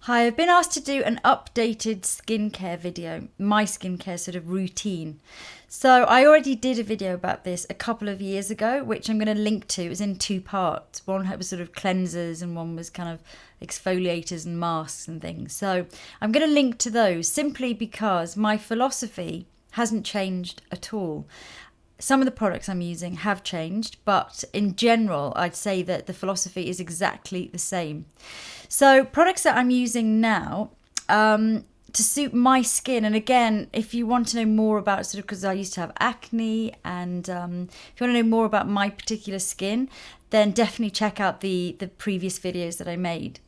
Hi, I've been asked to do an updated skincare video, my skincare sort of routine. So I already did a video about this a couple of years ago, which I'm going to link to. It was in two parts. One was sort of cleansers and one was kind of exfoliators and masks and things. So I'm going to link to those simply because my philosophy hasn't changed at all. Some of the products I'm using have changed, but in general, I'd say that the philosophy is exactly the same. So products that I'm using now to suit my skin, and again, if you want to know more about sort of, because I used to have acne, and if you want to know more about my particular skin, then definitely check out the previous videos that I made.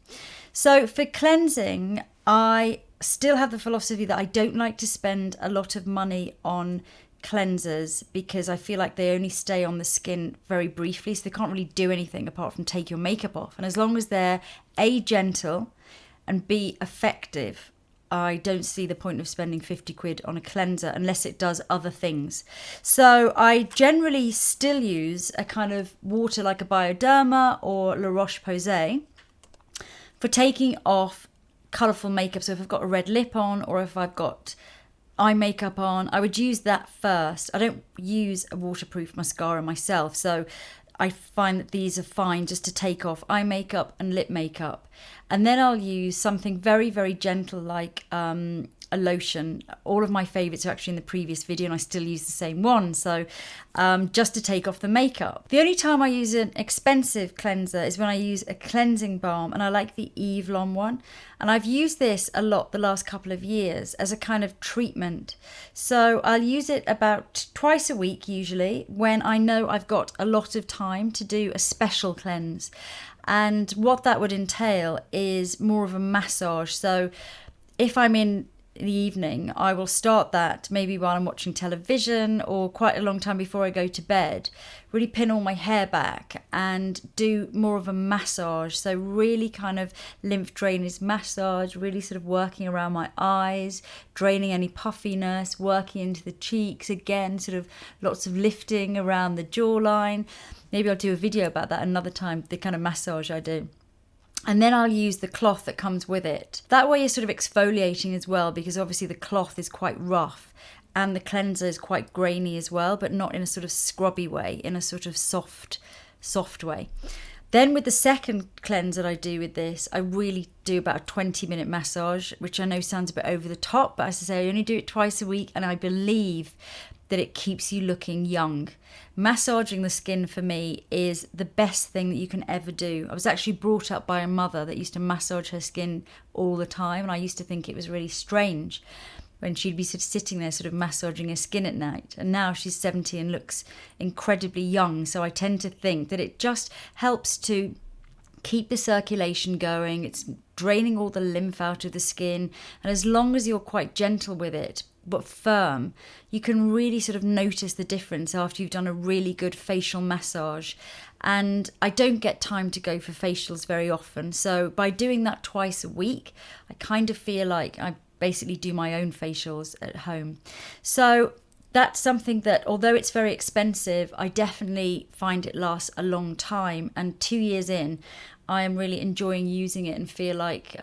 So for cleansing, I still have the philosophy that I don't like to spend a lot of money on cleansers because I feel like they only stay on the skin very briefly, so they can't really do anything apart from take your makeup off. And as long as they're A, gentle, and B, effective, I don't see the point of spending 50 quid on a cleanser unless it does other things. So I generally still use a kind of water like a Bioderma or La Roche Posay for taking off colourful makeup. So if I've got a red lip on or if I've got eye makeup on, I would use that first. I don't use a waterproof mascara myself, so I find that these are fine just to take off eye makeup and lip makeup. And then I'll use something very, very gentle like a lotion. All of my favourites are actually in the previous video and I still use the same one, so just to take off the makeup. The only time I use an expensive cleanser is when I use a cleansing balm, and I like the Eve Lom one. And I've used this a lot the last couple of years as a kind of treatment. So I'll use it about twice a week usually when I know I've got a lot of time to do a special cleanse. And what that would entail is more of a massage. So if I'm in the evening, I will start that maybe while I'm watching television or quite a long time before I go to bed, really pin all my hair back and do more of a massage. So really kind of lymph drainage massage, really sort of working around my eyes, draining any puffiness, working into the cheeks, again sort of lots of lifting around the jawline. Maybe I'll do a video about that another time, the kind of massage I do. And then I'll use the cloth that comes with it. That way you're sort of exfoliating as well, because obviously the cloth is quite rough and the cleanser is quite grainy as well, but not in a sort of scrubby way, in a sort of soft way. Then with the second cleanser I do with this, I really do about a 20-minute massage, which I know sounds a bit over the top, but as I say, I only do it twice a week, and I believe that it keeps you looking young. Massaging the skin for me is the best thing that you can ever do. I was actually brought up by a mother that used to massage her skin all the time, and I used to think it was really strange when she'd be sort of sitting there sort of massaging her skin at night. And now she's 70 and looks incredibly young, so I tend to think that it just helps to keep the circulation going. It's draining all the lymph out of the skin, and as long as you're quite gentle with it but firm, you can really sort of notice the difference after you've done a really good facial massage. And I don't get time to go for facials very often, so by doing that twice a week, I kind of feel like I basically do my own facials at home. So that's something that, although it's very expensive, I definitely find it lasts a long time, and 2 years in, I am really enjoying using it and feel like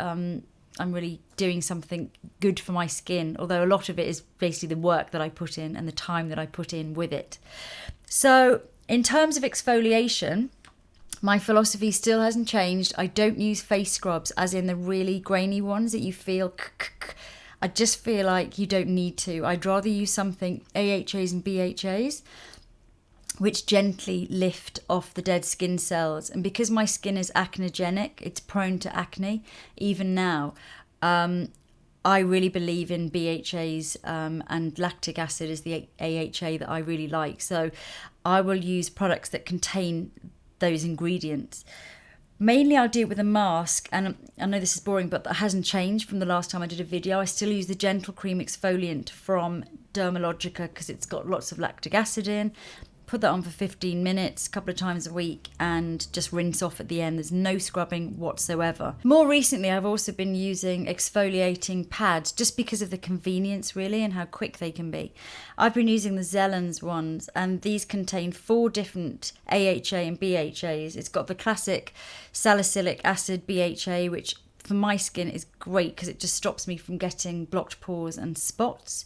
I'm really doing something good for my skin, although a lot of it is basically the work that I put in and the time that I put in with it. So in terms of exfoliation, my philosophy still hasn't changed. I don't use face scrubs, as in the really grainy ones that you feel I just feel like you don't need to. I'd rather use something AHAs and BHAs, which gently lift off the dead skin cells. And because my skin is acnogenic, it's prone to acne, even now, I really believe in BHAs, and lactic acid is the AHA that I really like. So I will use products that contain those ingredients. Mainly I'll do it with a mask, and I know this is boring, but that hasn't changed from the last time I did a video. I still use the Gentle Cream Exfoliant from Dermalogica because it's got lots of lactic acid in. Put that on for 15 minutes, a couple of times a week, and just rinse off at the end. There's no scrubbing whatsoever. More recently, I've also been using exfoliating pads just because of the convenience, really, and how quick they can be. I've been using the Zelens ones, and these contain 4 different AHA and BHAs. It's got the classic salicylic acid BHA, which for my skin is great because it just stops me from getting blocked pores and spots.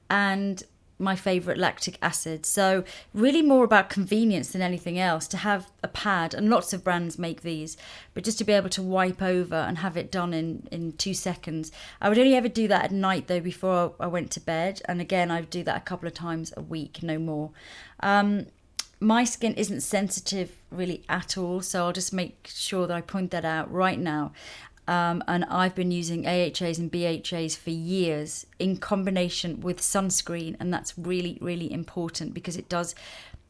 And my favourite, lactic acid. So really more about convenience than anything else, to have a pad, and lots of brands make these, but just to be able to wipe over and have it done in 2 seconds. I would only ever do that at night though, before I went to bed, and again I would do that a couple of times a week, no more. My skin isn't sensitive really at all, so I'll just make sure that I point that out right now. And I've been using AHAs and BHAs for years in combination with sunscreen, and that's really, really important because it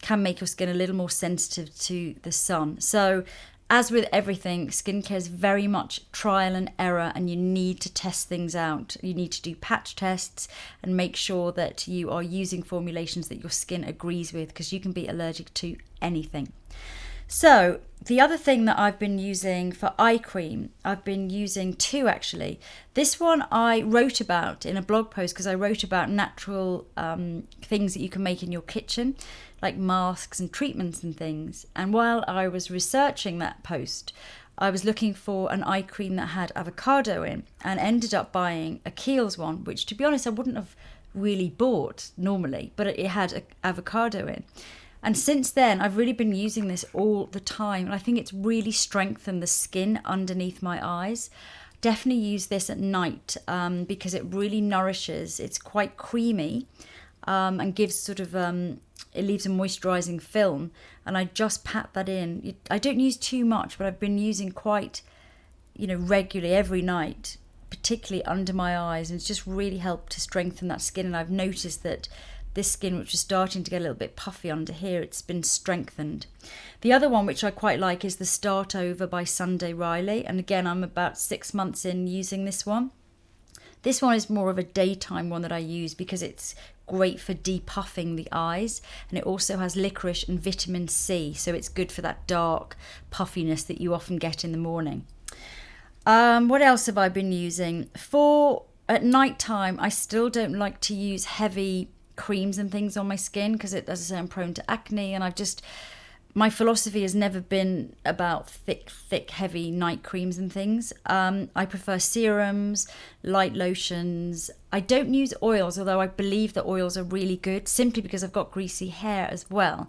can make your skin a little more sensitive to the sun. So as with everything, skincare is very much trial and error, and you need to test things out. You need to do patch tests and make sure that you are using formulations that your skin agrees with, because you can be allergic to anything. So the other thing that I've been using for eye cream, I've been using 2 actually. This one I wrote about in a blog post because I wrote about natural things that you can make in your kitchen, like masks and treatments and things. And while I was researching that post, I was looking for an eye cream that had avocado in, and ended up buying a Kiehl's one, which to be honest I wouldn't have really bought normally, but it had avocado in. And since then, I've really been using this all the time. And I think it's really strengthened the skin underneath my eyes. Definitely use this at night because it really nourishes. It's quite creamy and gives sort of, it leaves a moisturising film. And I just pat that in. I don't use too much, but I've been using quite, regularly every night, particularly under my eyes. And it's just really helped to strengthen that skin. And I've noticed that this skin, which is starting to get a little bit puffy under here, it's been strengthened. The other one, which I quite like, is the Start Over by Sunday Riley. And again, I'm about 6 months in using this one. This one is more of a daytime one that I use because it's great for depuffing the eyes. And it also has licorice and vitamin C. So it's good for that dark puffiness that you often get in the morning. What else have I been using? At night time, I still don't like to use heavy creams and things on my skin because, as I say, I'm prone to acne, and my philosophy has never been about thick, heavy night creams and things. I prefer serums, light lotions. I don't use oils, although I believe that oils are really good, simply because I've got greasy hair as well.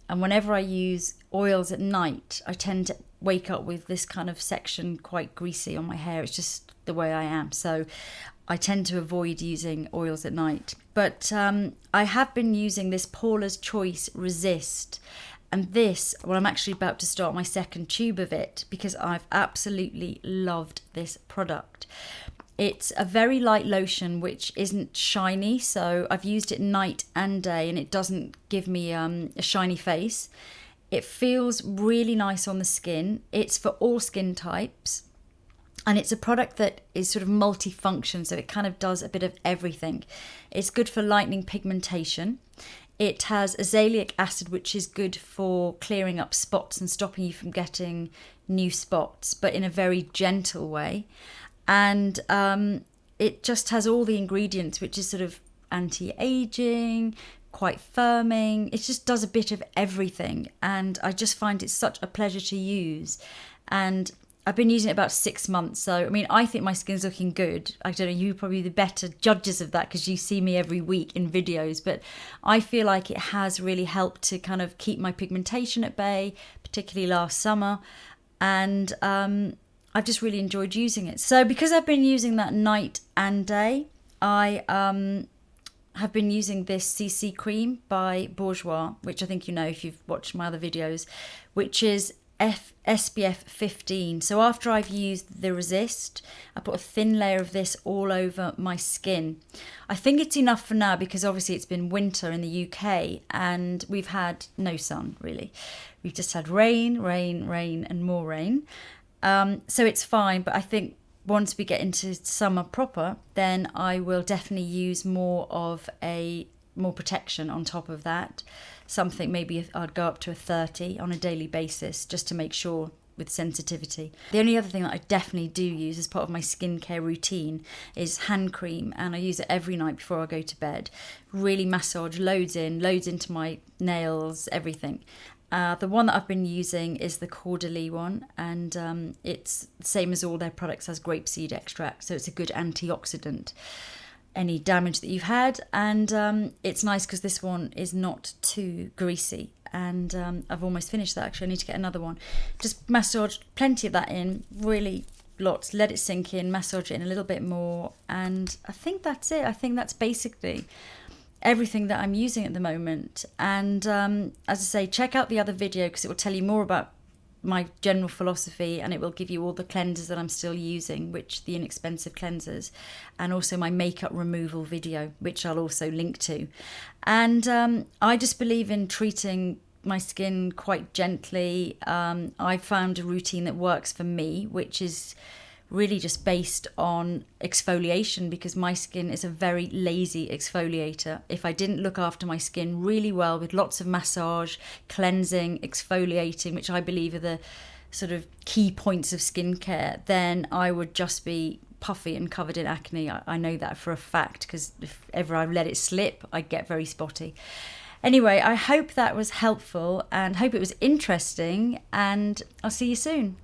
And whenever I use oils at night, I tend to wake up with this kind of section quite greasy on my hair. It's just the way I am. So I tend to avoid using oils at night. But I have been using this Paula's Choice Resist. And this, I'm actually about to start my second tube of it because I've absolutely loved this product. It's a very light lotion which isn't shiny, so I've used it night and day and it doesn't give me a shiny face. It feels really nice on the skin. It's for all skin types. And it's a product that is sort of multifunction, so it kind of does a bit of everything. It's good for lightening pigmentation. It has azelaic acid, which is good for clearing up spots and stopping you from getting new spots, but in a very gentle way. And it just has all the ingredients, which is sort of anti-aging, quite firming. It just does a bit of everything. And I just find it such a pleasure to use. And I've been using it about 6 months. So, I think my skin's looking good. I don't know, you're probably the better judges of that because you see me every week in videos. But I feel like it has really helped to kind of keep my pigmentation at bay, particularly last summer. And I've just really enjoyed using it. So because I've been using that night and day, I have been using this CC cream by Bourjois, which I think you know if you've watched my other videos, which is SPF 15. So after I've used the Resist, I put a thin layer of this all over my skin. I think it's enough for now because obviously it's been winter in the UK and we've had no sun really. We've just had rain and more rain. So it's fine, but I think once we get into summer proper, then I will definitely use more protection on top of that. Something, maybe I'd go up to a 30 on a daily basis just to make sure with sensitivity. The only other thing that I definitely do use as part of my skincare routine is hand cream, and I use it every night before I go to bed. Really massage loads into my nails, everything. The one that I've been using is the Caudalie one, and it's the same as all their products, has grapeseed extract, so it's a good antioxidant any damage that you've had. And it's nice because this one is not too greasy, and I've almost finished that. Actually, I need to get another one. Just massage plenty of that in, really lots, let it sink in, massage it in a little bit more, and I think that's it. I think that's basically everything that I'm using at the moment. And as I say, check out the other video because it will tell you more about my general philosophy, and it will give you all the cleansers that I'm still using, which the inexpensive cleansers, and also my makeup removal video, which I'll also link to. And I just believe in treating my skin quite gently. I've found a routine that works for me, which is really just based on exfoliation, because my skin is a very lazy exfoliator. If I didn't look after my skin really well with lots of massage, cleansing, exfoliating, which I believe are the sort of key points of skincare, then I would just be puffy and covered in acne. I know that for a fact, because if ever I let it slip, I get very spotty. Anyway, I hope that was helpful and hope it was interesting, and I'll see you soon.